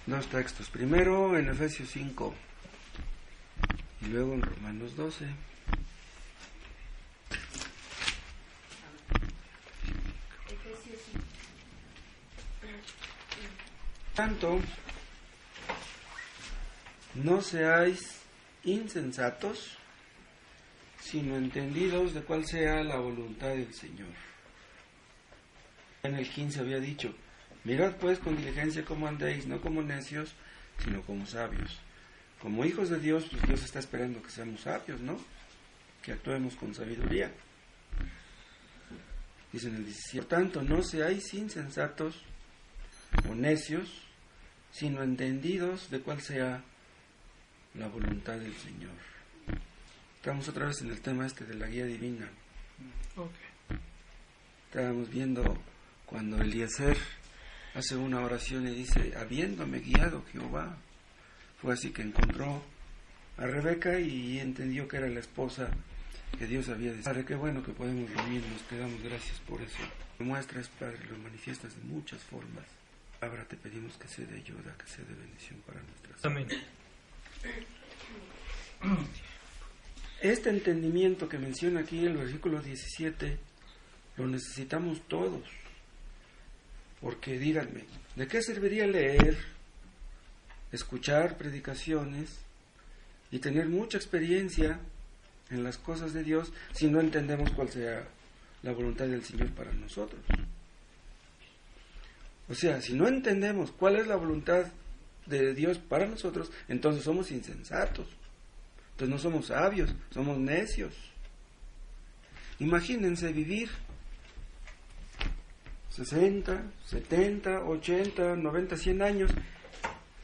Dos textos. Primero en Efesios 5 y luego en Romanos 12. Tanto, no seáis insensatos, sino entendidos de cuál sea la voluntad del Señor. En el 15 había dicho: mirad pues con diligencia cómo andéis, no como necios, sino como sabios. Como hijos de Dios, pues Dios está esperando que seamos sabios, ¿no? Que actuemos con sabiduría. Dice en el 17: por tanto, no seáis insensatos o necios, sino entendidos de cuál sea la voluntad del Señor. Estamos otra vez en el tema de la guía divina. Estábamos viendo cuando Eliezer hace una oración y dice: habiéndome guiado Jehová. Fue así que encontró a Rebeca y entendió que era la esposa que Dios había decidido. Padre, qué bueno que podemos reunirnos, te damos gracias por eso. Lo muestras, Padre, lo manifiestas de muchas formas. Ahora te pedimos que sea de ayuda, que sea de bendición para nuestras vidas. Amén. Este entendimiento que menciona aquí en el versículo 17 lo necesitamos todos. Porque díganme, ¿de qué serviría leer, escuchar predicaciones y tener mucha experiencia en las cosas de Dios si no entendemos cuál sea la voluntad del Señor para nosotros? O sea, si no entendemos cuál es la voluntad de Dios para nosotros, entonces somos insensatos. Entonces no somos sabios, somos necios. Imagínense vivir 60, 70, 80, 90, 100 años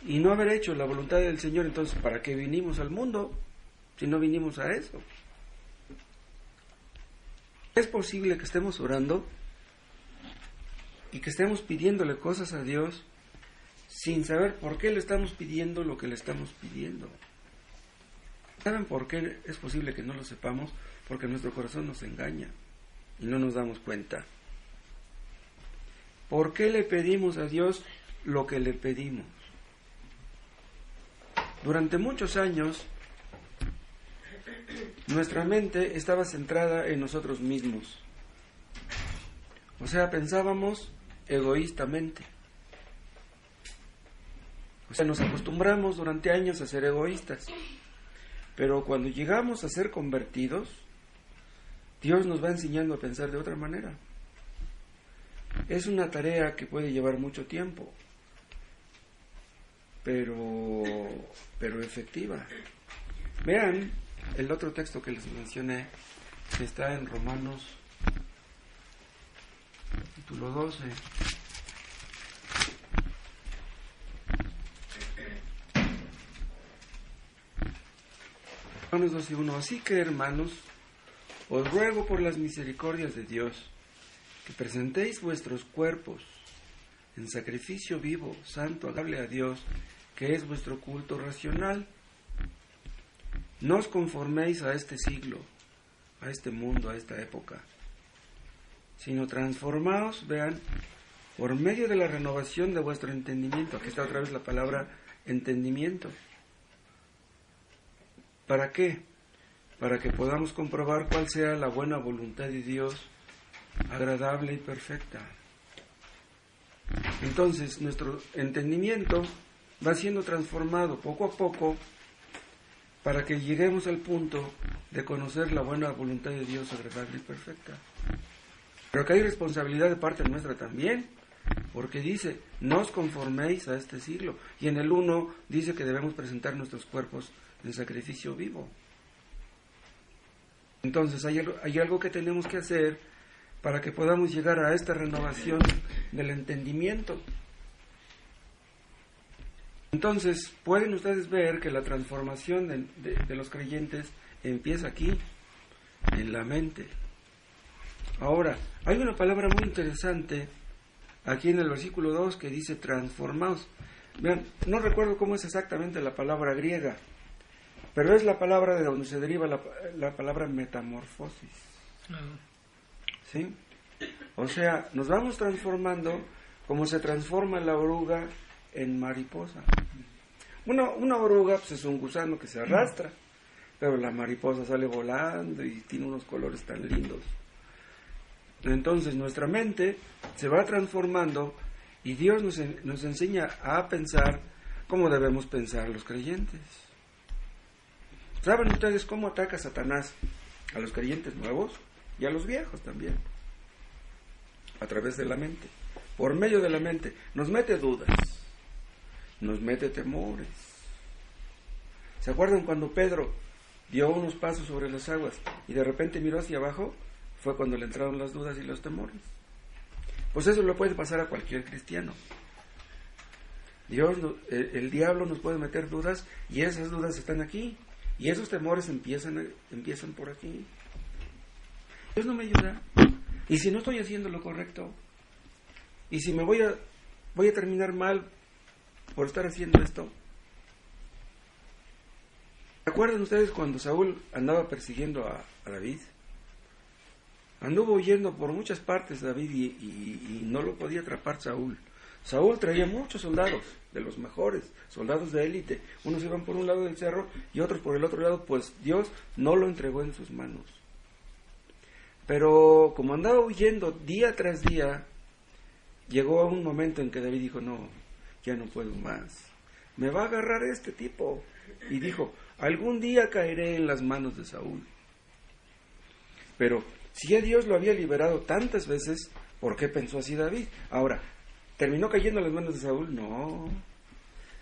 y no haber hecho la voluntad del Señor. Entonces, ¿para qué vinimos al mundo si no vinimos a eso? Es posible que estemos orando y que estemos pidiéndole cosas a Dios sin saber por qué le estamos pidiendo lo que le estamos pidiendo. ¿Saben por qué es posible que no lo sepamos? Porque nuestro corazón nos engaña y no nos damos cuenta. ¿Por qué le pedimos a Dios lo que le pedimos? Durante muchos años, nuestra mente estaba centrada en nosotros mismos. O sea, pensábamos egoístamente. O sea, nos acostumbramos durante años a ser egoístas. Pero cuando llegamos a ser convertidos, Dios nos va enseñando a pensar de otra manera. Es una tarea que puede llevar mucho tiempo, pero efectiva. Vean el otro texto que les mencioné, que está en Romanos capítulo 12. Romanos 12:1. Así que, hermanos, os ruego por las misericordias de Dios que presentéis vuestros cuerpos en sacrificio vivo, santo, agradable a Dios, que es vuestro culto racional. No os conforméis a este siglo, a este mundo, a esta época, sino transformaos, vean, por medio de la renovación de vuestro entendimiento. Aquí está otra vez la palabra entendimiento. ¿Para qué? Para que podamos comprobar cuál sea la buena voluntad de Dios, agradable y perfecta. Entonces, nuestro entendimiento va siendo transformado poco a poco para que lleguemos al punto de conocer la buena voluntad de Dios, agradable y perfecta. Pero que hay responsabilidad de parte nuestra también, porque dice, no os conforméis a este siglo. Y en el 1 dice que debemos presentar nuestros cuerpos en sacrificio vivo. Entonces hay algo que tenemos que hacer para que podamos llegar a esta renovación del entendimiento. Entonces pueden ustedes ver que la transformación de los creyentes empieza aquí, en la mente. Ahora, hay una palabra muy interesante aquí en el versículo 2 que dice transformaos. Vean, no recuerdo cómo es exactamente la palabra griega, pero es la palabra de donde se deriva la palabra metamorfosis. ¿Sí? O sea, nos vamos transformando como se transforma la oruga en mariposa. Una oruga pues, es un gusano que se arrastra, pero la mariposa sale volando y tiene unos colores tan lindos. Entonces nuestra mente se va transformando y Dios nos enseña a pensar como debemos pensar los creyentes. ¿Saben ustedes cómo ataca Satanás a los creyentes nuevos y a los viejos también? A través de la mente, por medio de la mente. Nos mete dudas, nos mete temores. ¿Se acuerdan cuando Pedro dio unos pasos sobre las aguas y de repente miró hacia abajo? Fue cuando le entraron las dudas y los temores. Pues eso lo puede pasar a cualquier cristiano. El diablo nos puede meter dudas y esas dudas están aquí. Y esos temores empiezan por aquí. Dios no me ayuda. Y si no estoy haciendo lo correcto, y si me voy a terminar mal por estar haciendo esto. ¿Se acuerdan ustedes cuando Saúl andaba persiguiendo a David? Anduvo huyendo por muchas partes David y no lo podía atrapar Saúl. Saúl traía muchos soldados, de los mejores, soldados de élite. Unos iban por un lado del cerro y otros por el otro lado, pues Dios no lo entregó en sus manos. Pero como andaba huyendo día tras día, llegó a un momento en que David dijo, no, ya no puedo más. Me va a agarrar este tipo. Y dijo, algún día caeré en las manos de Saúl. Pero si a Dios lo había liberado tantas veces, ¿por qué pensó así David? Ahora, ¿terminó cayendo en las manos de Saúl? No.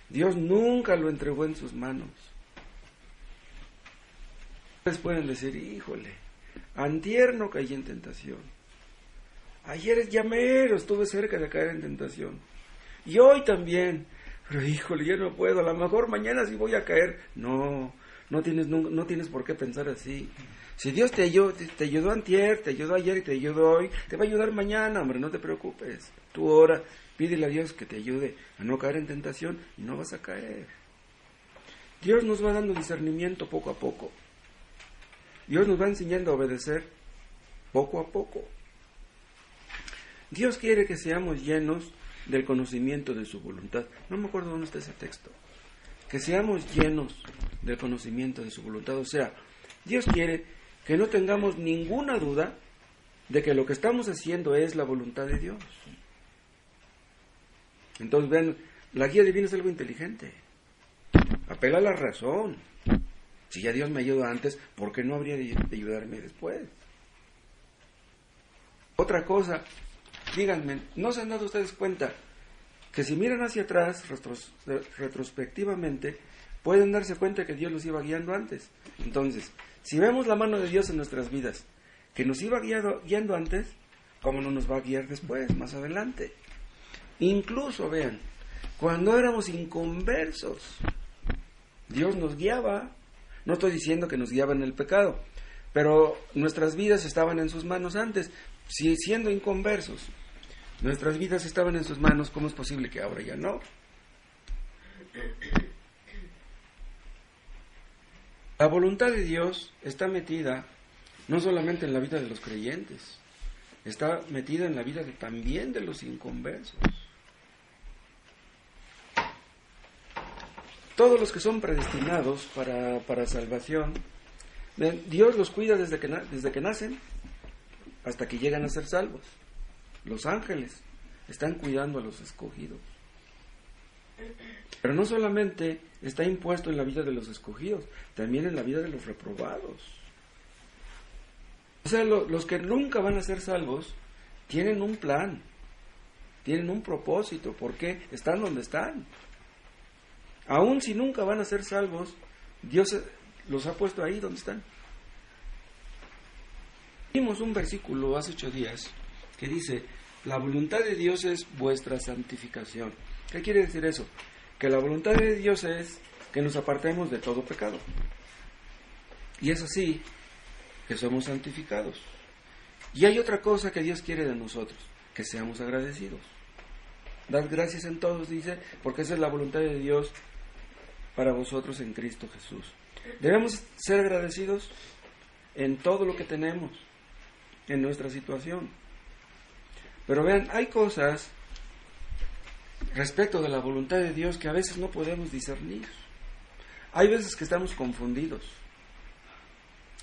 Dios nunca lo entregó en sus manos. Ustedes pueden decir, híjole, antier no caí en tentación. Ayer ya mero estuve cerca de caer en tentación. Y hoy también. Pero híjole, ya no puedo. A lo mejor mañana sí voy a caer. No tienes por qué pensar así. Si Dios te ayudó antier, te ayudó ayer y te ayudó hoy, te va a ayudar mañana, hombre, no te preocupes. Tú ora, pídele a Dios que te ayude a no caer en tentación y no vas a caer. Dios nos va dando discernimiento poco a poco. Dios nos va enseñando a obedecer poco a poco. Dios quiere que seamos llenos del conocimiento de su voluntad. No me acuerdo dónde está ese texto. Que seamos llenos del conocimiento de su voluntad. O sea, Dios quiere que no tengamos ninguna duda de que lo que estamos haciendo es la voluntad de Dios. Entonces, vean, la guía divina es algo inteligente. Apela a la razón. Si ya Dios me ayudó antes, ¿por qué no habría de ayudarme después? Otra cosa, díganme, ¿no se han dado ustedes cuenta que si miran hacia atrás, retrospectivamente, pueden darse cuenta que Dios los iba guiando antes? Entonces, si vemos la mano de Dios en nuestras vidas, que nos iba guiando antes, ¿cómo no nos va a guiar después, más adelante? Incluso, vean, cuando éramos inconversos, Dios nos guiaba. No estoy diciendo que nos guiaba en el pecado, pero nuestras vidas estaban en sus manos antes. Si siendo inconversos, nuestras vidas estaban en sus manos, ¿cómo es posible que ahora ya no? La voluntad de Dios está metida no solamente en la vida de los creyentes, está metida en la vida también de los inconversos. Todos los que son predestinados para salvación, Dios los cuida desde que nacen hasta que llegan a ser salvos. Los ángeles están cuidando a los escogidos. Pero no solamente está impuesto en la vida de los escogidos, también en la vida de los reprobados. O sea, los que nunca van a ser salvos tienen un plan, tienen un propósito, porque están donde están. Aún si nunca van a ser salvos, Dios los ha puesto ahí donde están. Vimos un versículo hace 8 días que dice, la voluntad de Dios es vuestra santificación. ¿Qué quiere decir eso? Que la voluntad de Dios es que nos apartemos de todo pecado. Y es así que somos santificados. Y hay otra cosa que Dios quiere de nosotros, que seamos agradecidos. Dad gracias en todos, dice, porque esa es la voluntad de Dios para vosotros en Cristo Jesús. Debemos ser agradecidos en todo lo que tenemos, en nuestra situación. Pero vean, hay cosas respecto de la voluntad de Dios que a veces no podemos discernir. Hay veces que estamos confundidos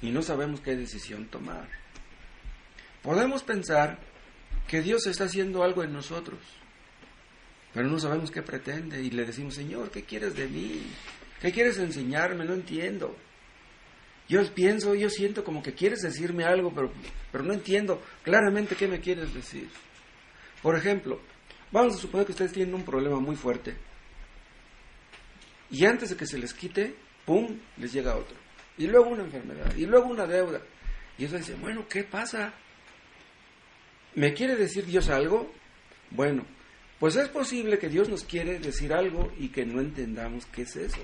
y no sabemos qué decisión tomar. Podemos pensar que Dios está haciendo algo en nosotros, pero no sabemos qué pretende y le decimos: Señor, ¿qué quieres de mí? ¿Qué quieres enseñarme? No entiendo. Yo siento como que quieres decirme algo, pero no entiendo claramente qué me quieres decir. Por ejemplo, vamos a suponer que ustedes tienen un problema muy fuerte y antes de que se les quite, ¡pum!, les llega otro. Y luego una enfermedad, y luego una deuda. Y ellos dicen: bueno, ¿qué pasa? ¿Me quiere decir Dios algo? Bueno, pues es posible que Dios nos quiere decir algo y que no entendamos qué es eso.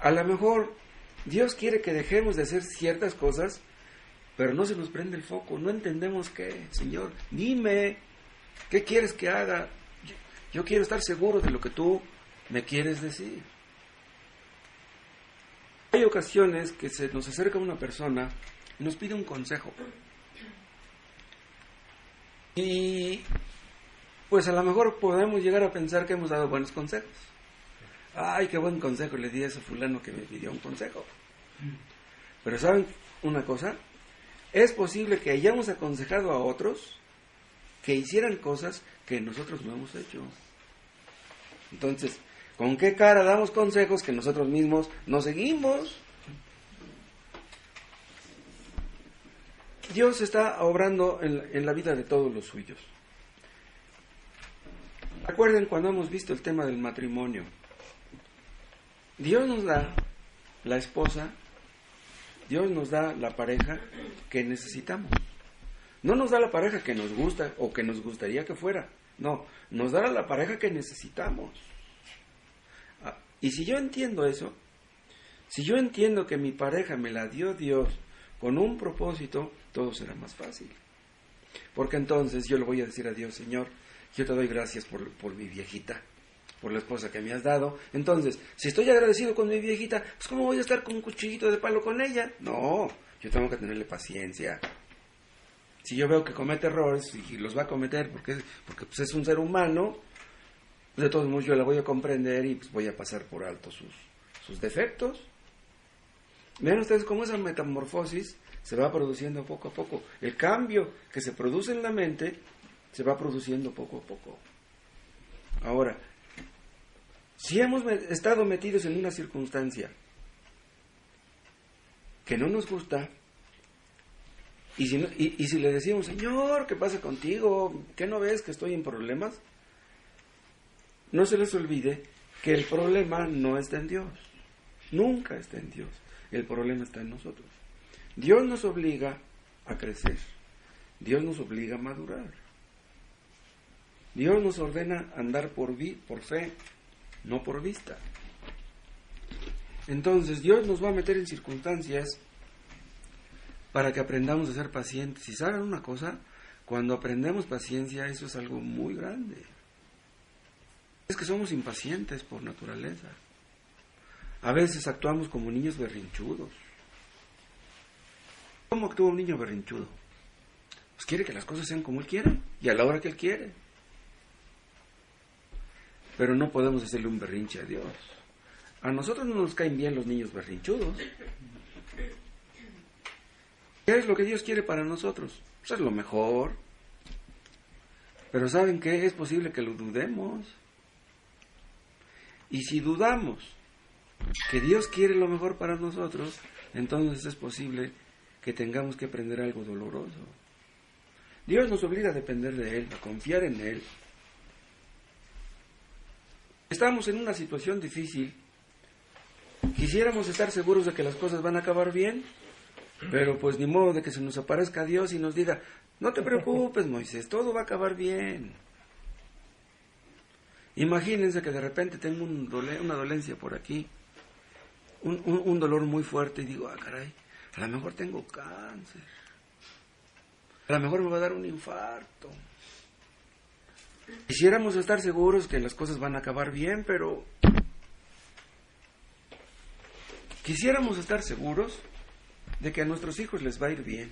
A lo mejor Dios quiere que dejemos de hacer ciertas cosas, pero no se nos prende el foco, no entendemos qué. Señor, dime, ¿qué quieres que haga? Yo quiero estar seguro de lo que tú me quieres decir. Hay ocasiones que se nos acerca una persona y nos pide un consejo. Y pues a lo mejor podemos llegar a pensar que hemos dado buenos consejos. Ay, qué buen consejo le di a ese fulano que me pidió un consejo. Pero ¿saben una cosa? Es posible que hayamos aconsejado a otros que hicieran cosas que nosotros no hemos hecho. Entonces, ¿con qué cara damos consejos que nosotros mismos no seguimos? Dios está obrando en la vida de todos los suyos. Recuerden cuando hemos visto el tema del matrimonio. Dios nos da la esposa, Dios nos da la pareja que necesitamos. No nos da la pareja que nos gusta o que nos gustaría que fuera. No, nos da la pareja que necesitamos. Y si yo entiendo eso, si yo entiendo que mi pareja me la dio Dios con un propósito, todo será más fácil. Porque entonces yo le voy a decir a Dios: Señor, yo te doy gracias por mi viejita, por la esposa que me has dado. Entonces, si estoy agradecido con mi viejita, pues ¿cómo voy a estar con un cuchillito de palo con ella? No, yo tengo que tenerle paciencia. Si yo veo que comete errores, y los va a cometer porque pues es un ser humano, pues de todos modos yo la voy a comprender y pues voy a pasar por alto sus defectos. Vean ustedes cómo esa metamorfosis se va produciendo poco a poco. El cambio que se produce en la mente se va produciendo poco a poco. Ahora, si hemos estado metidos en una circunstancia que no nos gusta, y si le decimos: Señor, ¿qué pasa contigo? ¿Qué no ves que estoy en problemas? No se les olvide que el problema no está en Dios. Nunca está en Dios. El problema está en nosotros. Dios nos obliga a crecer. Dios nos obliga a madurar. Dios nos ordena andar por fe, no por vista. Entonces Dios nos va a meter en circunstancias para que aprendamos a ser pacientes. Y ¿saben una cosa? Cuando aprendemos paciencia, eso es algo muy grande. Es que somos impacientes por naturaleza. A veces actuamos como niños berrinchudos. ¿Cómo actúa un niño berrinchudo? Pues quiere que las cosas sean como él quiere y a la hora que él quiere. Pero no podemos hacerle un berrinche a Dios. A nosotros no nos caen bien los niños berrinchudos. ¿Qué es lo que Dios quiere para nosotros? Pues es lo mejor. Pero ¿saben qué? Es posible que lo dudemos. Y si dudamos que Dios quiere lo mejor para nosotros, entonces es posible que tengamos que aprender algo doloroso. Dios nos obliga a depender de Él, a confiar en Él. Estamos en una situación difícil. Quisiéramos estar seguros de que las cosas van a acabar bien, pero pues ni modo de que se nos aparezca Dios y nos diga: no te preocupes, Moisés, todo va a acabar bien. Imagínense que de repente tengo una dolencia por aquí, un dolor muy fuerte, y digo: caray, a lo mejor tengo cáncer, a lo mejor me va a dar un infarto. Quisiéramos estar seguros que las cosas van a acabar bien, pero quisiéramos estar seguros de que a nuestros hijos les va a ir bien.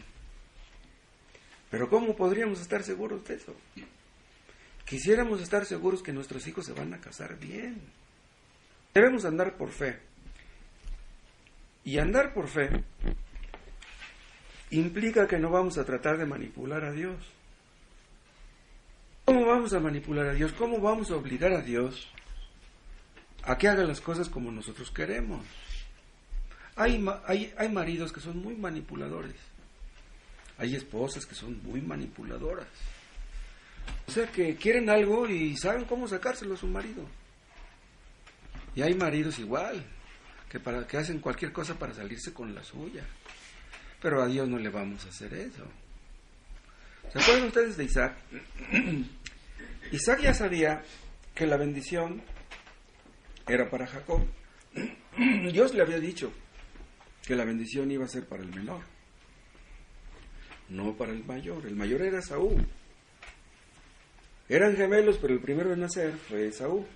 Pero ¿cómo podríamos estar seguros de eso? quisiéramos estar seguros que nuestros hijos se van a casar bien. Debemos andar por fe. Y andar por fe implica que no vamos a tratar de manipular a Dios. ¿Cómo vamos a manipular a Dios? ¿Cómo vamos a obligar a Dios a que haga las cosas como nosotros queremos? Hay maridos que son muy manipuladores. Hay esposas que son muy manipuladoras. O sea, que quieren algo y saben cómo sacárselo a su marido. Y hay maridos igual, que hacen cualquier cosa para salirse con la suya. Pero a Dios no le vamos a hacer eso. ¿Se acuerdan ustedes de Isaac? Isaac ya sabía que la bendición era para Jacob. Dios le había dicho que la bendición iba a ser para el menor, no para el mayor. El mayor era Esaú. Eran gemelos, pero el primero en nacer fue Esaú.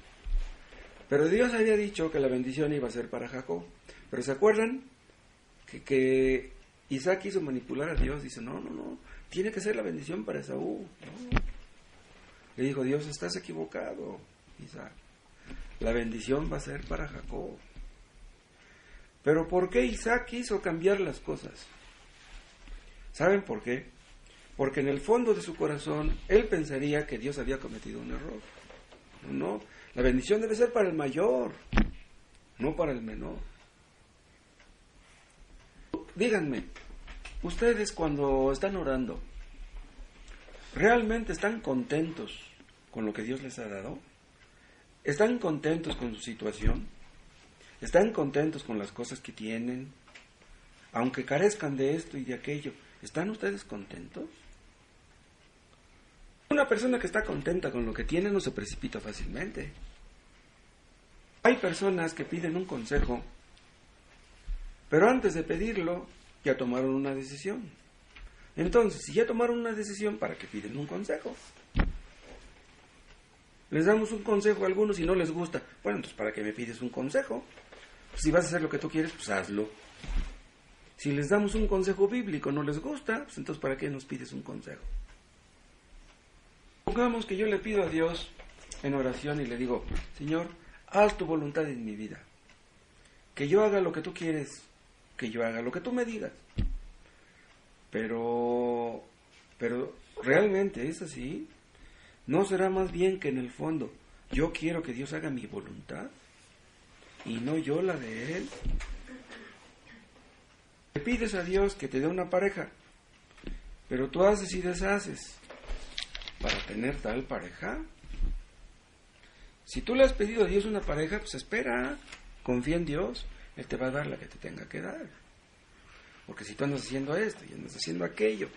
Pero Dios había dicho que la bendición iba a ser para Jacob. Pero ¿se acuerdan que Isaac quiso manipular a Dios? Dice, no, tiene que ser la bendición para Esaú. No. Le dijo Dios, estás equivocado, Isaac. La bendición va a ser para Jacob. Pero ¿por qué Isaac quiso cambiar las cosas? ¿Saben por qué? Porque en el fondo de su corazón él pensaría que Dios había cometido un error. No, la bendición debe ser para el mayor, no para el menor. Díganme, ustedes cuando están orando, ¿realmente están contentos con lo que Dios les ha dado? ¿Están contentos con su situación? ¿Están contentos con las cosas que tienen? Aunque carezcan de esto y de aquello, ¿están ustedes contentos? Una persona que está contenta con lo que tiene no se precipita fácilmente. Hay personas que piden un consejo, pero antes de pedirlo ya tomaron una decisión. Entonces, si ya tomaron una decisión, ¿para qué piden un consejo? Les damos un consejo a algunos y no les gusta. Bueno, entonces, ¿para qué me pides un consejo? Pues, si vas a hacer lo que tú quieres, pues hazlo. Si les damos un consejo bíblico, no les gusta, pues entonces, ¿para qué nos pides un consejo? Supongamos que yo le pido a Dios en oración y le digo, Señor, haz tu voluntad en mi vida. Que yo haga lo que tú quieres, que yo haga lo que tú me digas. Pero realmente es así. ¿No será más bien que en el fondo yo quiero que Dios haga mi voluntad y no yo la de Él? Le pides a Dios que te dé una pareja, pero tú haces y deshaces para tener tal pareja. Si tú le has pedido a Dios una pareja, pues espera, confía en Dios, Él te va a dar la que te tenga que dar. Porque si tú andas haciendo esto y andas haciendo aquello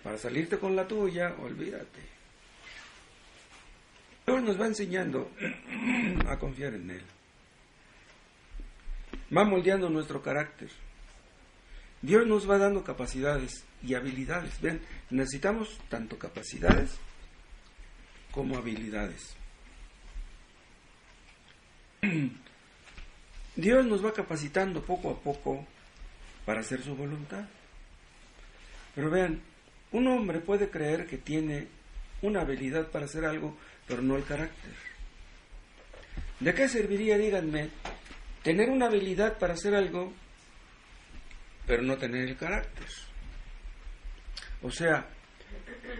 para salirte con la tuya, olvídate. Dios nos va enseñando a confiar en Él. Va moldeando nuestro carácter. Dios nos va dando capacidades y habilidades. Vean, necesitamos tanto capacidades como habilidades. Dios nos va capacitando poco a poco para hacer su voluntad. Pero vean, un hombre puede creer que tiene una habilidad para hacer algo, pero no el carácter. ¿De qué serviría, díganme, tener una habilidad para hacer algo, pero no tener el carácter? O sea,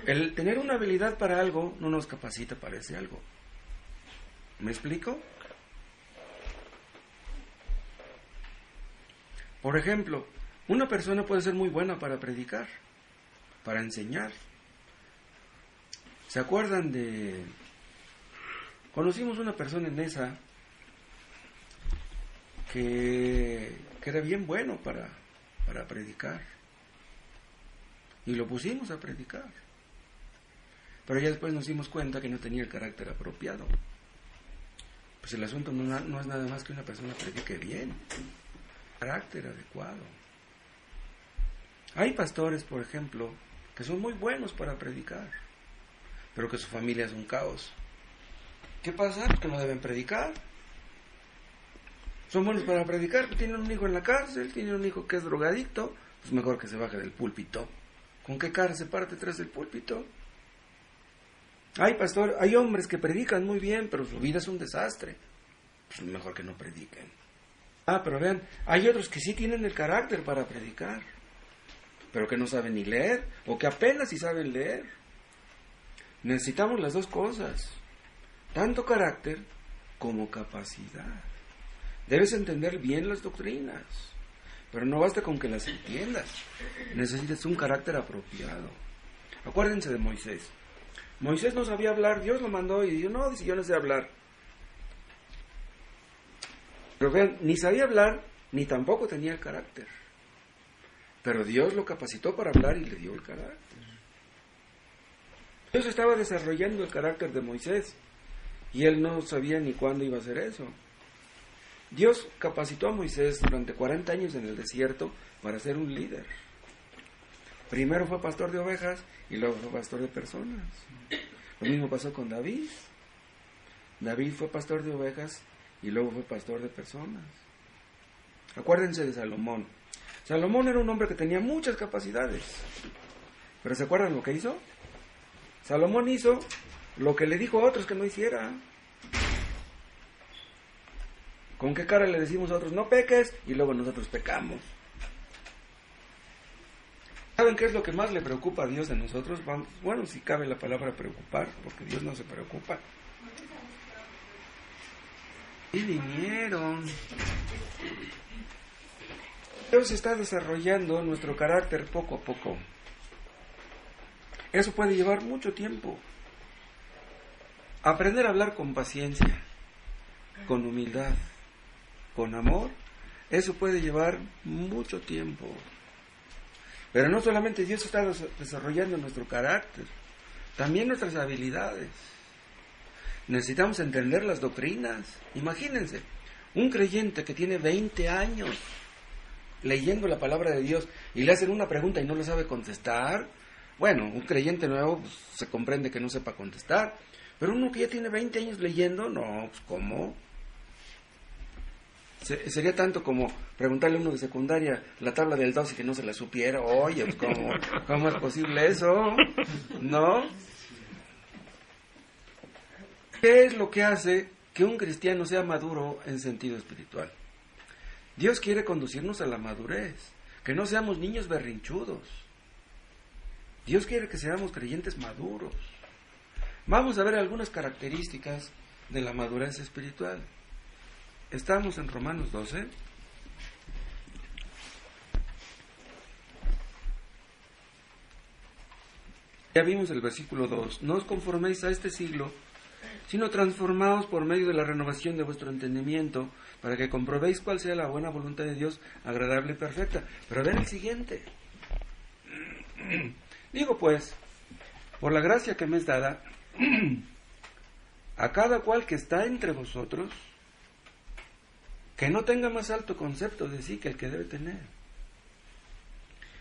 el tener una habilidad para algo no nos capacita para ese algo. ¿Me explico? Por ejemplo, una persona puede ser muy buena para predicar, para enseñar. ¿Se acuerdan de...? Conocimos una persona en esa que era bien bueno para predicar. Y lo pusimos a predicar. Pero ya después nos dimos cuenta que no tenía el carácter apropiado. Pues el asunto no es nada más que una persona predique bien. Carácter adecuado. Hay pastores, por ejemplo, que son muy buenos para predicar, pero que su familia es un caos. ¿Qué pasa? Pues que no deben predicar. Son buenos para predicar, tienen un hijo en la cárcel, tienen un hijo que es drogadicto, pues mejor que se baje del púlpito. ¿Con qué cara se para detrás del púlpito? Ay, pastor, hay hombres que predican muy bien, pero su vida es un desastre. Pues mejor que no prediquen. Ah, pero vean, hay otros que sí tienen el carácter para predicar, pero que no saben ni leer, o que apenas si saben leer. Necesitamos las dos cosas, tanto carácter como capacidad. Debes entender bien las doctrinas, pero no basta con que las entiendas. Necesitas un carácter apropiado. Acuérdense de Moisés. Moisés no sabía hablar, Dios lo mandó y dijo, no, dice, yo no sé hablar. Pero vean, ni sabía hablar, ni tampoco tenía el carácter. Pero Dios lo capacitó para hablar y le dio el carácter. Dios estaba desarrollando el carácter de Moisés y él no sabía ni cuándo iba a hacer eso. Dios capacitó a Moisés durante 40 años en el desierto para ser un líder. Primero fue pastor de ovejas y luego fue pastor de personas. Lo mismo pasó con David. David fue pastor de ovejas y luego fue pastor de personas. Acuérdense de Salomón. Salomón era un hombre que tenía muchas capacidades. ¿Pero se acuerdan lo que hizo? Salomón hizo lo que le dijo a otros que no hiciera. ¿Con qué cara le decimos a otros, no peques? Y luego nosotros pecamos. ¿Saben qué es lo que más le preocupa a Dios de nosotros? Bueno, si cabe la palabra preocupar, porque Dios no se preocupa. Y vinieron. Dios está desarrollando nuestro carácter poco a poco. Eso puede llevar mucho tiempo. Aprender a hablar con paciencia, con humildad, con amor, eso puede llevar mucho tiempo. Pero no solamente Dios está desarrollando nuestro carácter, también nuestras habilidades. Necesitamos entender las doctrinas. Imagínense, un creyente que tiene 20 años leyendo la palabra de Dios y le hacen una pregunta y no le sabe contestar. Bueno, un creyente nuevo pues, se comprende que no sepa contestar, pero uno que ya tiene 20 años leyendo, no, pues ¿cómo? Sería tanto como preguntarle a uno de secundaria la tabla del 2 y que no se la supiera. Oye, pues ¿cómo es posible eso? ¿No? ¿Qué es lo que hace que un cristiano sea maduro en sentido espiritual? Dios quiere conducirnos a la madurez, que no seamos niños berrinchudos. Dios quiere que seamos creyentes maduros. Vamos a ver algunas características de la madurez espiritual. Estamos en Romanos 12. Ya vimos el versículo 2. No os conforméis a este siglo, sino transformaos por medio de la renovación de vuestro entendimiento, para que comprobéis cuál sea la buena voluntad de Dios, agradable y perfecta. Pero ven el siguiente. Digo pues, por la gracia que me es dada, a cada cual que está entre vosotros, que no tenga más alto concepto de sí que el que debe tener,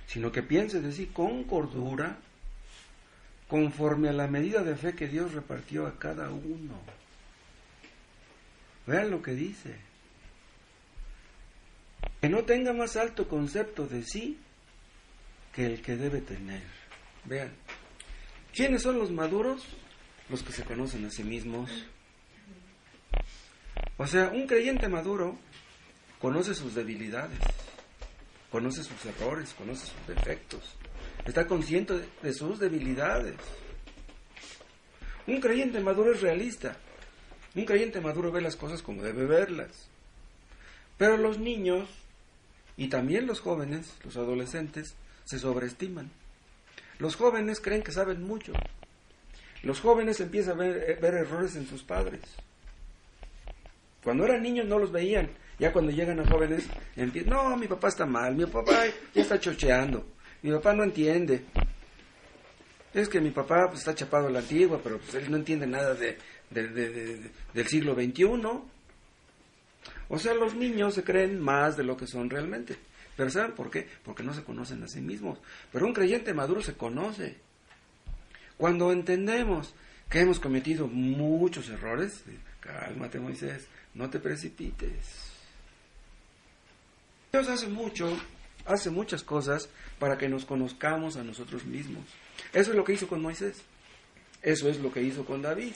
sino que piense de sí con cordura, conforme a la medida de fe que Dios repartió a cada uno. Vean lo que dice. Que no tenga más alto concepto de sí que el que debe tener. Vean, ¿quiénes son los maduros? Los que se conocen a sí mismos. O sea, un creyente maduro conoce sus debilidades, conoce sus errores, conoce sus defectos, está consciente de sus debilidades. Un creyente maduro es realista. Un creyente maduro ve las cosas como debe verlas. Pero los niños y también los jóvenes, los adolescentes, se sobreestiman. Los jóvenes creen que saben mucho. Los jóvenes empiezan a ver errores en sus padres. Cuando eran niños no los veían. Ya cuando llegan a jóvenes, empiezan, no, mi papá está mal, mi papá ya está chocheando, mi papá no entiende. Es que mi papá pues, está chapado a la antigua, pero pues, él no entiende nada del siglo XXI. O sea, los niños se creen más de lo que son realmente. Pero ¿saben por qué? Porque no se conocen a sí mismos. Pero un creyente maduro se conoce. Cuando entendemos que hemos cometido muchos errores, cálmate, Moisés, no te precipites. Dios hace muchas cosas para que nos conozcamos a nosotros mismos. Eso es lo que hizo con Moisés. Eso es lo que hizo con David.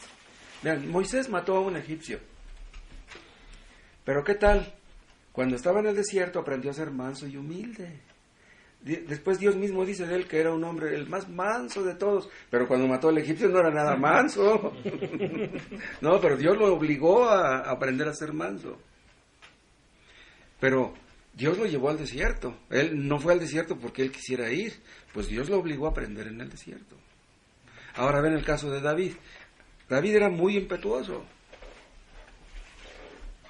Vean, Moisés mató a un egipcio. Pero ¿qué tal? Cuando estaba en el desierto aprendió a ser manso y humilde. Después Dios mismo dice de él que era un hombre el más manso de todos, pero cuando mató al egipcio no era nada manso. No, pero Dios lo obligó a aprender a ser manso. Pero Dios lo llevó al desierto. Él no fue al desierto porque él quisiera ir, pues Dios lo obligó a aprender en el desierto. Ahora ven el caso de David. David era muy impetuoso.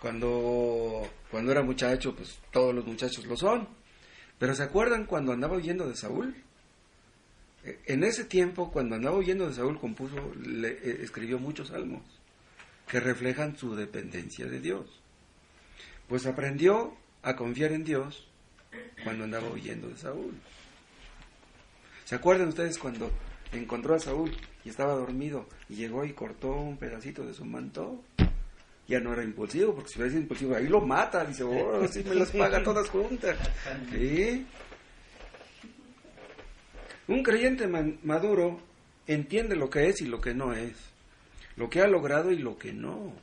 Cuando era muchacho, pues todos los muchachos lo son. Pero ¿se acuerdan cuando andaba huyendo de Saúl? En ese tiempo, cuando andaba huyendo de Saúl, escribió muchos salmos que reflejan su dependencia de Dios. Pues aprendió a confiar en Dios cuando andaba huyendo de Saúl. ¿Se acuerdan ustedes cuando encontró a Saúl y estaba dormido y llegó y cortó un pedacito de su manto? Ya no era impulsivo, porque si hubiera sido impulsivo, ahí lo mata, dice, oh, sí me las paga todas juntas. ¿Sí? Un creyente maduro entiende lo que es y lo que no es, lo que ha logrado y lo que no.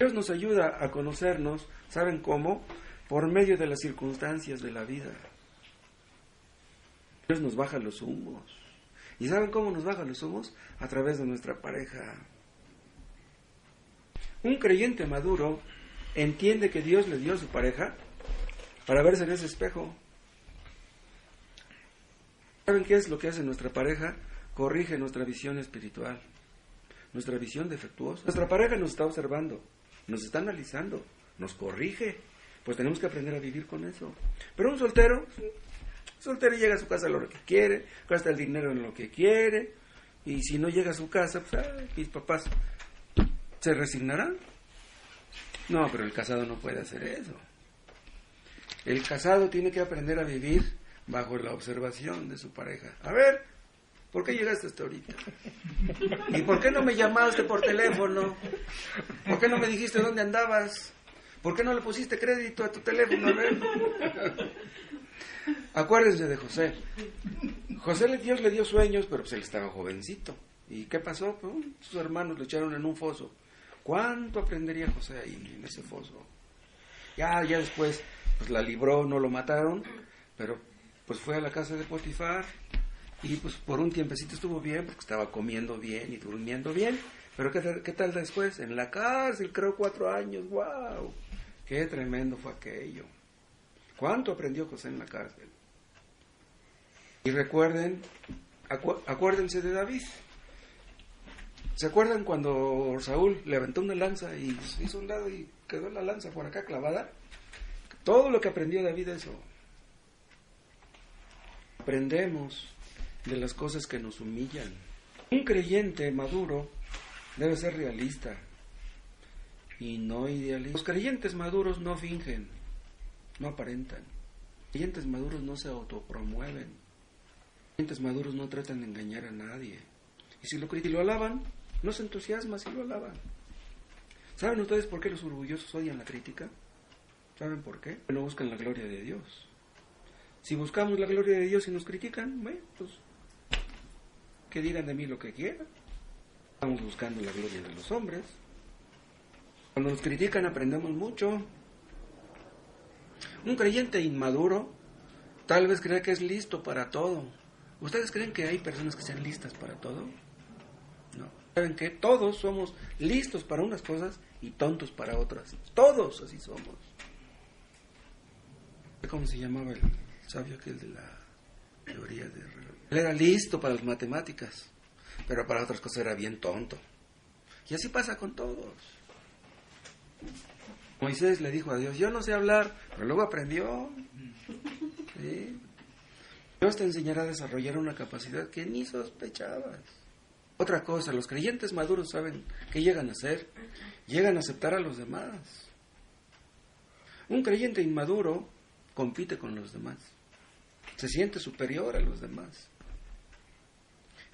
Dios nos ayuda a conocernos, ¿saben cómo? Por medio de las circunstancias de la vida. Dios nos baja los humos. ¿Y saben cómo nos baja los humos? A través de nuestra pareja. Un creyente maduro entiende que Dios le dio a su pareja para verse en ese espejo. ¿Saben qué es lo que hace nuestra pareja? Corrige nuestra visión espiritual, nuestra visión defectuosa. Nuestra pareja nos está observando, nos está analizando, nos corrige. Pues tenemos que aprender a vivir con eso. Pero un soltero llega a su casa a lo que quiere, gasta el dinero en lo que quiere, y si no llega a su casa, pues mis papás ¿se resignarán? No, pero el casado no puede hacer eso. El casado tiene que aprender a vivir bajo la observación de su pareja. A ver, ¿por qué llegaste hasta ahorita? ¿Y por qué no me llamaste por teléfono? ¿Por qué no me dijiste dónde andabas? ¿Por qué no le pusiste crédito a tu teléfono? A ver. Acuérdense de José. Dios le dio sueños, pero pues él estaba jovencito. ¿Y qué pasó? Pues, sus hermanos lo echaron en un foso. ¿Cuánto aprendería José ahí en ese foso? Ya después, pues la libró, no lo mataron, pero pues fue a la casa de Potifar y pues por un tiempecito estuvo bien, porque estaba comiendo bien y durmiendo bien. Pero ¿qué tal después? En la cárcel, creo 4 años, ¡wow! ¡Qué tremendo fue aquello! ¿Cuánto aprendió José en la cárcel? Y recuerden, acuérdense de David. ¿Se acuerdan cuando Saúl levantó una lanza y se hizo un lado y quedó la lanza por acá clavada? Todo lo que aprendió David eso. Aprendemos de las cosas que nos humillan. Un creyente maduro debe ser realista y no idealista. Los creyentes maduros no fingen, no aparentan. Los creyentes maduros no se autopromueven. Los creyentes maduros no tratan de engañar a nadie. Y si lo alaban, no se entusiasma si lo alaban. ¿Saben ustedes por qué los orgullosos odian la crítica? ¿Saben por qué? No buscan la gloria de Dios. Si buscamos la gloria de Dios y nos critican, bueno, pues que digan de mí lo que quieran. Estamos buscando la gloria de los hombres. Cuando nos critican aprendemos mucho. Un creyente inmaduro tal vez cree que es listo para todo. ¿Ustedes creen que hay personas que sean listas para todo? No. ¿Saben qué? Todos somos listos para unas cosas y tontos para otras. Todos así somos. ¿Cómo se llamaba el sabio aquel de la teoría de reloj? Él era listo para las matemáticas, pero para otras cosas era bien tonto. Y así pasa con todos. Moisés le dijo a Dios, yo no sé hablar, pero luego aprendió. ¿Sí? Dios te enseñará a desarrollar una capacidad que ni sospechabas. Otra cosa, los creyentes maduros saben qué llegan a hacer. Llegan a aceptar a los demás. Un creyente inmaduro compite con los demás. Se siente superior a los demás.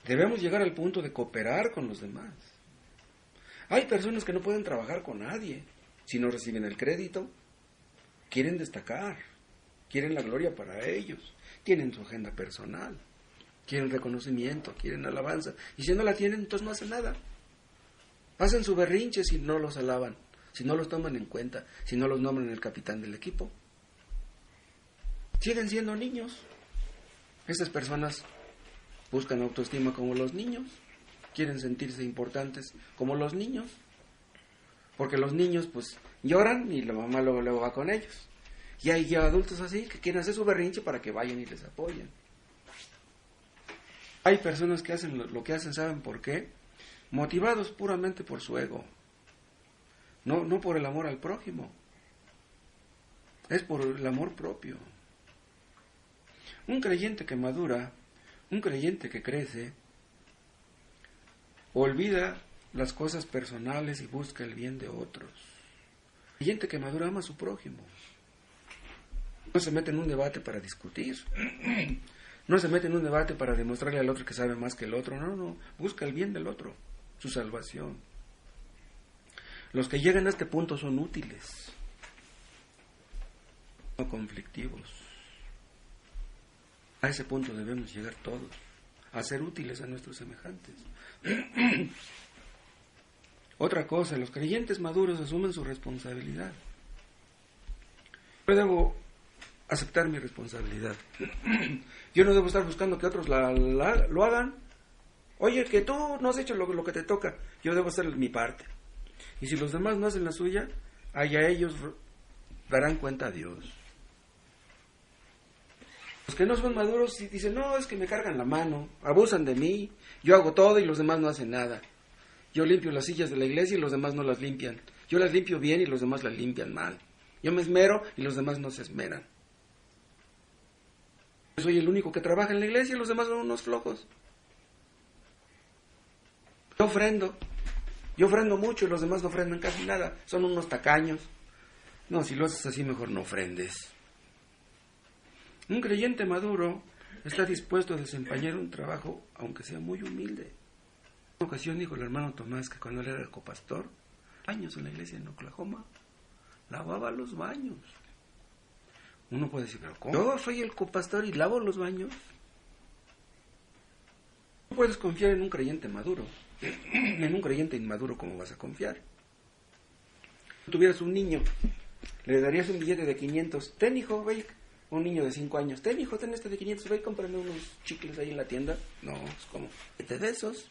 Debemos llegar al punto de cooperar con los demás. Hay personas que no pueden trabajar con nadie si no reciben el crédito. Quieren destacar, quieren la gloria para ellos, tienen su agenda personal. quieren reconocimiento, quieren alabanza. Y si no la tienen, entonces no hacen nada. Hacen su berrinche si no los alaban, si no los toman en cuenta, si no los nombran el capitán del equipo. Siguen siendo niños. Estas personas buscan autoestima como los niños, quieren sentirse importantes como los niños, porque los niños pues lloran y la mamá luego va con ellos. Y hay ya adultos así que quieren hacer su berrinche para que vayan y les apoyen. Hay personas que hacen lo que hacen, ¿saben por qué? Motivados puramente por su ego, no por el amor al prójimo, es por el amor propio. Un creyente que madura, un creyente que crece, olvida las cosas personales y busca el bien de otros. Un creyente que madura ama a su prójimo. No se mete en un debate para discutir. No se mete en un debate para demostrarle al otro que sabe más que el otro. No. Busca el bien del otro, su salvación. Los que llegan a este punto son útiles, no conflictivos. A ese punto debemos llegar todos, a ser útiles a nuestros semejantes. Otra cosa, los creyentes maduros asumen su responsabilidad. Yo debo aceptar mi responsabilidad. Yo no debo estar buscando que otros lo hagan. Oye, que tú no has hecho lo que te toca. Yo debo hacer mi parte. Y si los demás no hacen la suya, allá ellos darán cuenta a Dios. Los que no son maduros dicen, no, es que me cargan la mano, abusan de mí, yo hago todo y los demás no hacen nada. Yo limpio las sillas de la iglesia y los demás no las limpian. Yo las limpio bien y los demás las limpian mal. Yo me esmero y los demás no se esmeran. Yo soy el único que trabaja en la iglesia y los demás son unos flojos. Yo ofrendo mucho y los demás no ofrendan casi nada, son unos tacaños. No, si lo haces así mejor no ofrendes. Un creyente maduro está dispuesto a desempeñar un trabajo aunque sea muy humilde. En una ocasión dijo el hermano Tomás que cuando él era copastor, años en la iglesia en Oklahoma, lavaba los baños. Uno puede decir, pero ¿cómo? Yo soy el copastor y lavo los baños. No puedes confiar en un creyente maduro. En un creyente inmaduro, ¿cómo vas a confiar? Si tuvieras un niño, le darías un billete de 500. Ten, hijo, ve. Un niño de 5 años. Ten, hijo, ten este de 500. Ve y cómprame unos chicles ahí en la tienda. No, es como, vete de esos.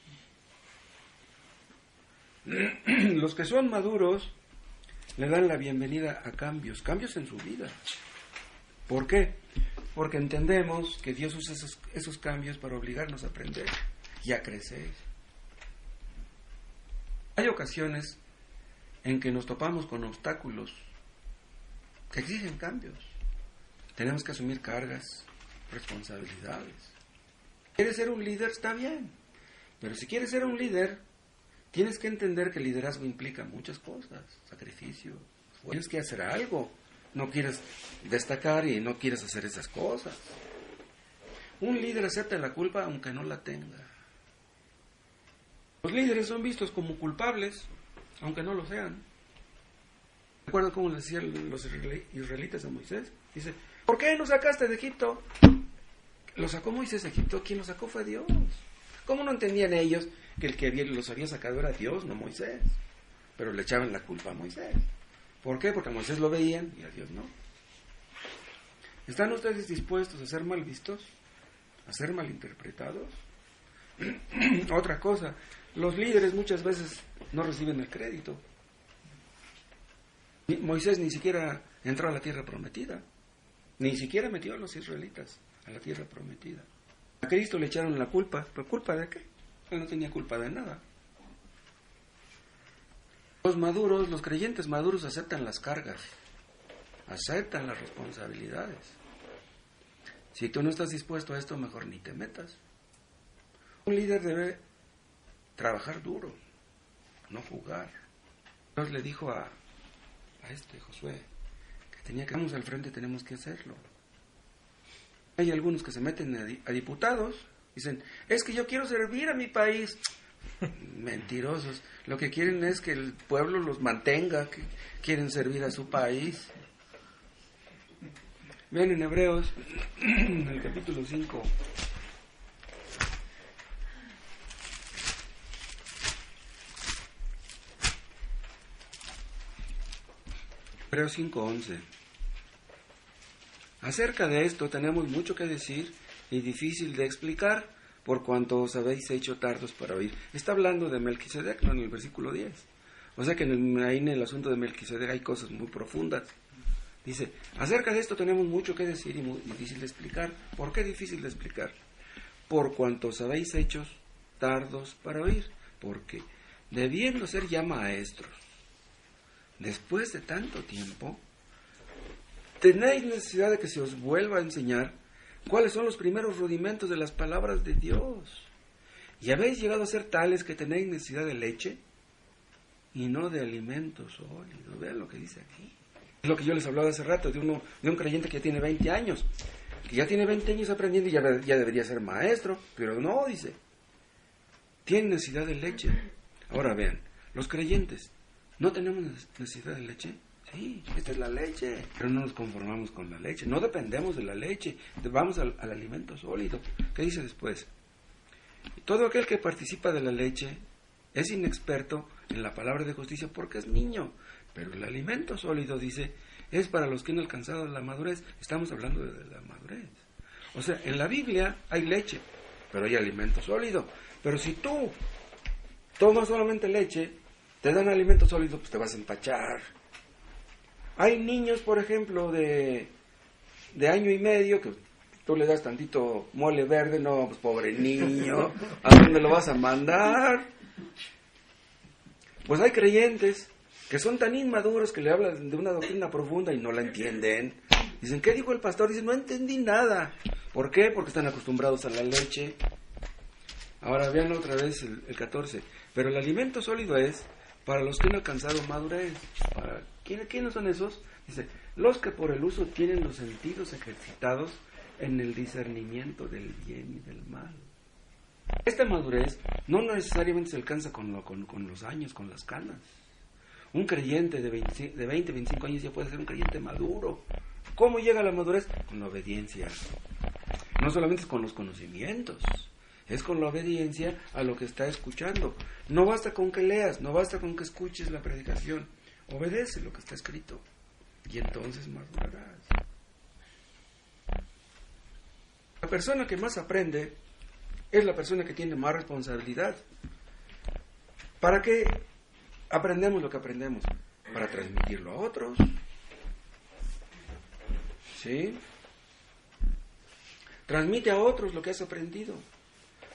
Los que son maduros le dan la bienvenida a cambios en su vida. ¿Por qué? Porque entendemos que Dios usa esos cambios para obligarnos a aprender y a crecer. Hay ocasiones en que nos topamos con obstáculos que exigen cambios. Tenemos que asumir cargas, responsabilidades. ¿Quieres ser un líder? Está bien. Pero si quieres ser un líder, tienes que entender que el liderazgo implica muchas cosas. Sacrificio. Tienes que hacer algo. No quieres destacar y no quieres hacer esas cosas. Un líder acepta la culpa aunque no la tenga. Los líderes son vistos como culpables, aunque no lo sean. ¿Recuerdan cómo le decían los israelitas a Moisés? Dice, ¿por qué nos sacaste de Egipto? Lo sacó Moisés de Egipto, quien lo sacó fue Dios. ¿Cómo no entendían ellos que el que los había sacado era Dios, no Moisés? Pero le echaban la culpa a Moisés. ¿Por qué? Porque a Moisés lo veían y a Dios no. ¿Están ustedes dispuestos a ser mal vistos? ¿A ser mal interpretados? Otra cosa, los líderes muchas veces no reciben el crédito. Moisés ni siquiera entró a la tierra prometida, ni siquiera metió a los israelitas a la tierra prometida. A Cristo le echaron la culpa, ¿pero culpa de qué? Él no tenía culpa de nada. Los creyentes maduros aceptan las cargas, aceptan las responsabilidades. Si tú no estás dispuesto a esto, mejor ni te metas. Un líder debe trabajar duro, no jugar. Dios le dijo a Josué que tenía que vamos al frente, tenemos que hacerlo. Hay algunos que se meten a diputados, dicen, es que yo quiero servir a mi país. Mentirosos, lo que quieren es que el pueblo los mantenga, que quieren servir a su país. Vean en Hebreos, en el capítulo 5, Hebreos 5:11. Acerca de esto tenemos mucho que decir y difícil de explicar, por cuanto os habéis hecho tardos para oír. Está hablando de Melquisedec, ¿no? En el versículo 10. O sea que ahí en el asunto de Melquisedec hay cosas muy profundas. Dice, acerca de esto tenemos mucho que decir y muy difícil de explicar. ¿Por qué difícil de explicar? Por cuanto os habéis hecho tardos para oír. Porque debiendo ser ya maestros, después de tanto tiempo, tenéis necesidad de que se os vuelva a enseñar cuáles son los primeros rudimentos de las palabras de Dios. Y habéis llegado a ser tales que tenéis necesidad de leche y no de alimentos sólidos. Vean lo que dice aquí. Es lo que yo les hablaba hace rato, de un creyente que ya tiene 20 años. Que ya tiene 20 años aprendiendo y ya debería ser maestro. Pero no, dice. Tiene necesidad de leche. Ahora vean, los creyentes, ¿no tenemos necesidad de leche? Sí, esta es la leche. Pero no nos conformamos con la leche. No dependemos de la leche. Vamos al alimento sólido. ¿Qué dice después? Todo aquel que participa de la leche es inexperto en la palabra de justicia porque es niño. Pero el alimento sólido, dice, es para los que han alcanzado la madurez. Estamos hablando de la madurez. O sea, en la Biblia hay leche, pero hay alimento sólido. Pero si tú tomas solamente leche, te dan alimento sólido, pues te vas a empachar. Hay niños, por ejemplo, de año y medio, que tú le das tantito mole verde, no, pues pobre niño, ¿a dónde lo vas a mandar? Pues hay creyentes que son tan inmaduros que le hablan de una doctrina profunda y no la entienden. Dicen, ¿qué dijo el pastor? Dicen, no entendí nada. ¿Por qué? Porque están acostumbrados a la leche. Ahora vean otra vez el 14. Pero el alimento sólido es para los que han alcanzado madurez. ¿Quiénes son esos? Dice, los que por el uso tienen los sentidos ejercitados en el discernimiento del bien y del mal. Esta madurez no necesariamente se alcanza con los años, con las canas. Un creyente de 20, 25 años ya puede ser un creyente maduro. ¿Cómo llega a la madurez? Con la obediencia. No solamente es con los conocimientos, es con la obediencia a lo que está escuchando. No basta con que leas, no basta con que escuches la predicación. Obedece lo que está escrito y entonces madurarás. La persona que más aprende es la persona que tiene más responsabilidad. ¿Para qué aprendemos lo que aprendemos? Para transmitirlo a otros. ¿Sí? Transmite a otros lo que has aprendido.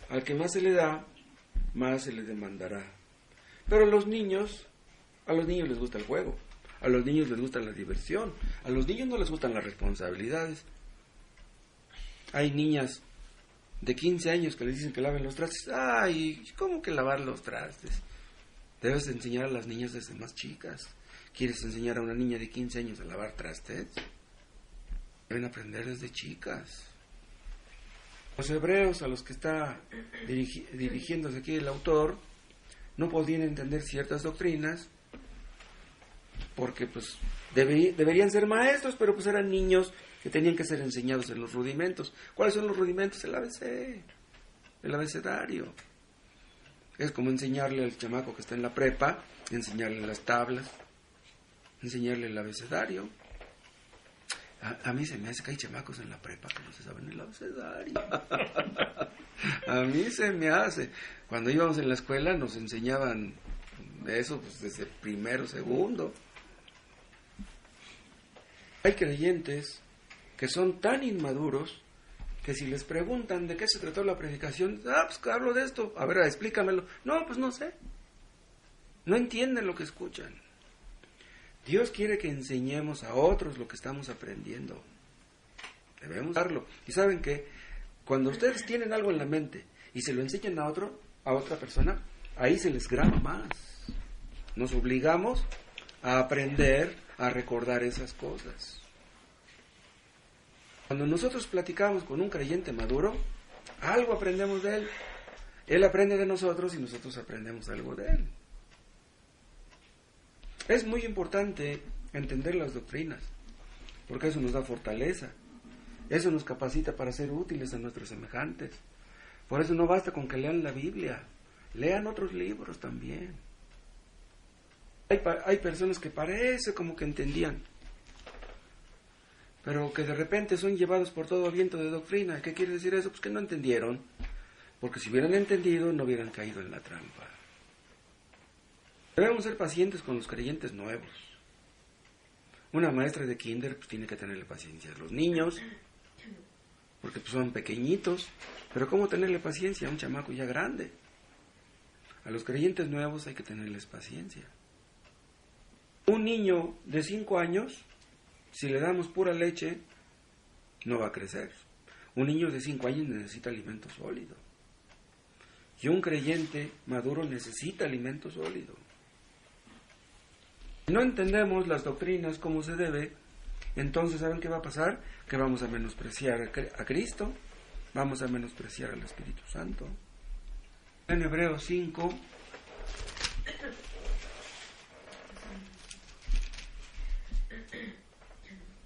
Al que más se le da, más se le demandará. Pero a los niños les gusta el juego. A los niños les gusta la diversión. A los niños no les gustan las responsabilidades. Hay niñas de 15 años que les dicen que laven los trastes. Ay, ¿cómo que lavar los trastes? Debes enseñar a las niñas desde más chicas. ¿Quieres enseñar a una niña de 15 años a lavar trastes? Deben aprender desde chicas. Los hebreos a los que está dirigiéndose aquí el autor no podían entender ciertas doctrinas porque pues deberían ser maestros, pero pues eran niños que tenían que ser enseñados en los rudimentos. ¿Cuáles son los rudimentos? El ABC, el abecedario. Es como enseñarle al chamaco que está en la prepa, enseñarle las tablas, enseñarle el abecedario. A mí se me hace que hay chamacos en la prepa que no se saben el abecedario. A mí se me hace. Cuando íbamos en la escuela nos enseñaban eso pues, desde primero, segundo. Hay creyentes que son tan inmaduros que si les preguntan de qué se trató la predicación, pues hablo de esto, a ver, explícamelo. No, pues no sé. No entienden lo que escuchan. Dios quiere que enseñemos a otros lo que estamos aprendiendo. Debemos darlo. Y saben que cuando ustedes tienen algo en la mente y se lo enseñan a otra persona, ahí se les graba más. Nos obligamos a aprender, a recordar esas cosas. Cuando nosotros platicamos con un creyente maduro, algo aprendemos de él. Él aprende de nosotros y nosotros aprendemos algo de él. Es muy importante entender las doctrinas, porque eso nos da fortaleza. Eso nos capacita para ser útiles a nuestros semejantes. Por eso no basta con que lean la Biblia, lean otros libros también. Hay personas que parece como que entendían, pero que de repente son llevados por todo viento de doctrina. ¿Qué quiere decir eso? Pues que no entendieron, porque si hubieran entendido no hubieran caído en la trampa. Debemos ser pacientes con los creyentes nuevos. Una maestra de kinder pues tiene que tenerle paciencia a los niños, porque pues son pequeñitos, pero ¿cómo tenerle paciencia a un chamaco ya grande? A los creyentes nuevos hay que tenerles paciencia. Un niño de 5 años, si le damos pura leche, no va a crecer. Un niño de 5 años necesita alimento sólido. Y un creyente maduro necesita alimento sólido. Si no entendemos las doctrinas como se debe, entonces ¿saben qué va a pasar? Que vamos a menospreciar a Cristo, vamos a menospreciar al Espíritu Santo. En Hebreos 5,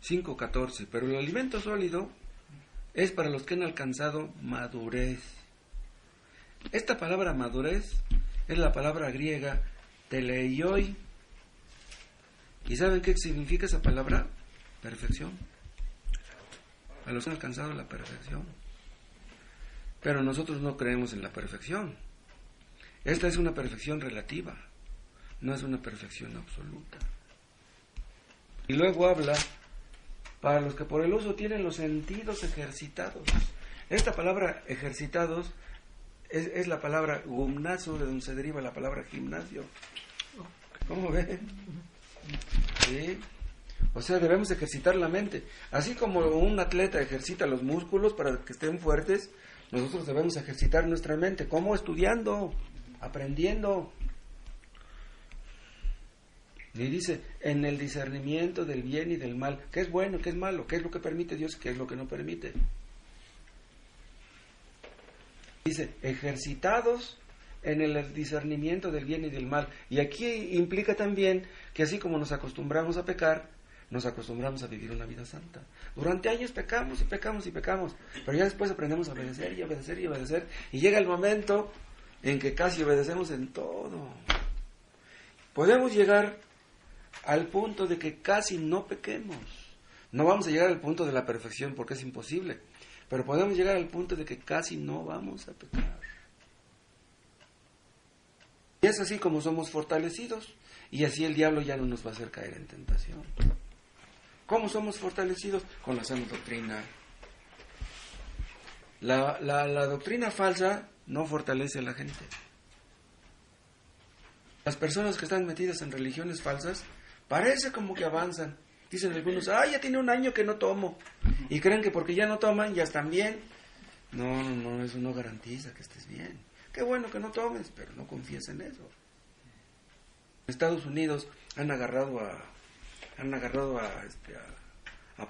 (5:14), pero el alimento sólido es para los que han alcanzado madurez. Esta palabra madurez es la palabra griega teleioi. ¿Y saben qué significa esa palabra? Perfección. A los que han alcanzado la perfección. Pero nosotros no creemos en la perfección. Esta es una perfección relativa, no es una perfección absoluta. Y luego habla para los que por el uso tienen los sentidos ejercitados. Esta palabra ejercitados es la palabra gumnazo, de donde se deriva la palabra gimnasio. ¿Cómo ven? ¿Sí? O sea, debemos ejercitar la mente. Así como un atleta ejercita los músculos para que estén fuertes, nosotros debemos ejercitar nuestra mente. ¿Cómo? Estudiando, aprendiendo. Y dice, en el discernimiento del bien y del mal. ¿Qué es bueno, qué es malo? ¿Qué es lo que permite Dios y qué es lo que no permite? Dice, ejercitados en el discernimiento del bien y del mal. Y aquí implica también que así como nos acostumbramos a pecar, nos acostumbramos a vivir una vida santa. Durante años pecamos y pecamos y pecamos, pero ya después aprendemos a obedecer y obedecer y obedecer, y llega el momento en que casi obedecemos en todo. Podemos llegar al punto de que casi no pequemos. No vamos a llegar al punto de la perfección porque es imposible, pero podemos llegar al punto de que casi no vamos a pecar. Y es así como somos fortalecidos, y así el diablo ya no nos va a hacer caer en tentación. ¿Cómo somos fortalecidos? Con la sana doctrina. La doctrina falsa no fortalece a la gente. Las personas que están metidas en religiones falsas parece como que avanzan. Dicen algunos, ya tiene un año que no tomo. Y creen que porque ya no toman, ya están bien. No, eso no garantiza que estés bien. Qué bueno que no tomes, pero no confíes en eso. En Estados Unidos han agarrado a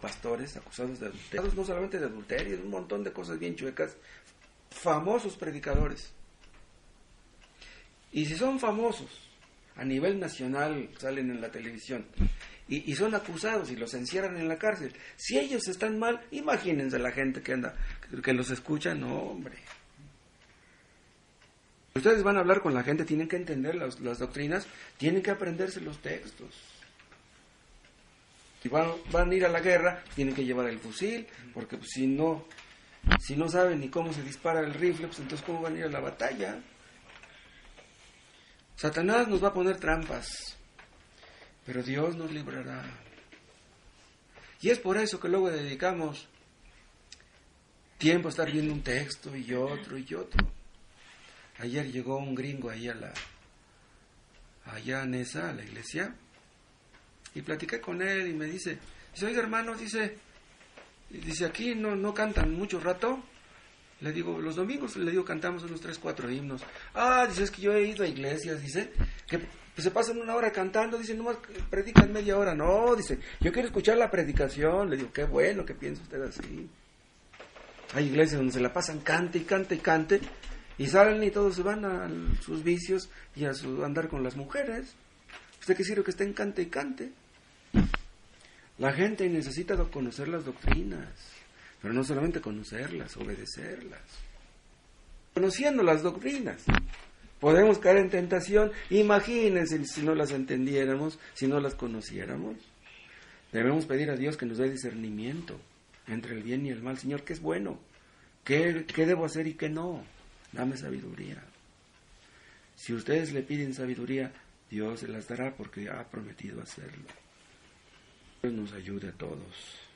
pastores acusados de adulterio, no solamente de adulterio, un montón de cosas bien chuecas, famosos predicadores. Y si son famosos a nivel nacional, salen en la televisión, y son acusados y los encierran en la cárcel, si ellos están mal, imagínense la gente que los escucha. No, hombre. Ustedes van a hablar con la gente, tienen que entender las doctrinas, tienen que aprenderse los textos. Si van a ir a la guerra, tienen que llevar el fusil, porque pues, si no saben ni cómo se dispara el rifle, pues entonces ¿cómo van a ir a la batalla? Satanás nos va a poner trampas, pero Dios nos librará. Y es por eso que luego dedicamos tiempo a estar viendo un texto y otro y otro. Ayer llegó un gringo ahí allá en a la iglesia, y platiqué con él y me dice, oiga hermano, dice aquí no cantan mucho rato. Le digo, los domingos, cantamos unos 3-4 himnos. Dice, es que yo he ido a iglesias, dice, que se pasan una hora cantando, dice, nomás predican media hora. No, dice, yo quiero escuchar la predicación. Le digo, qué bueno que piensa usted así. Hay iglesias donde se la pasan cante y cante y cante, y salen y todos se van a sus vicios y a andar con las mujeres. ¿Usted qué sirve que estén cante y cante? La gente necesita conocer las doctrinas, pero no solamente conocerlas, obedecerlas. Conociendo las doctrinas, Podemos caer en tentación. Imagínense si no las entendiéramos, si no las conociéramos. Debemos pedir a Dios que nos dé discernimiento entre el bien y el mal. Señor, ¿qué es bueno? ¿Qué debo hacer y qué no? Dame sabiduría. Si ustedes le piden sabiduría, Dios se las dará porque ha prometido hacerlo. Dios nos ayude a todos.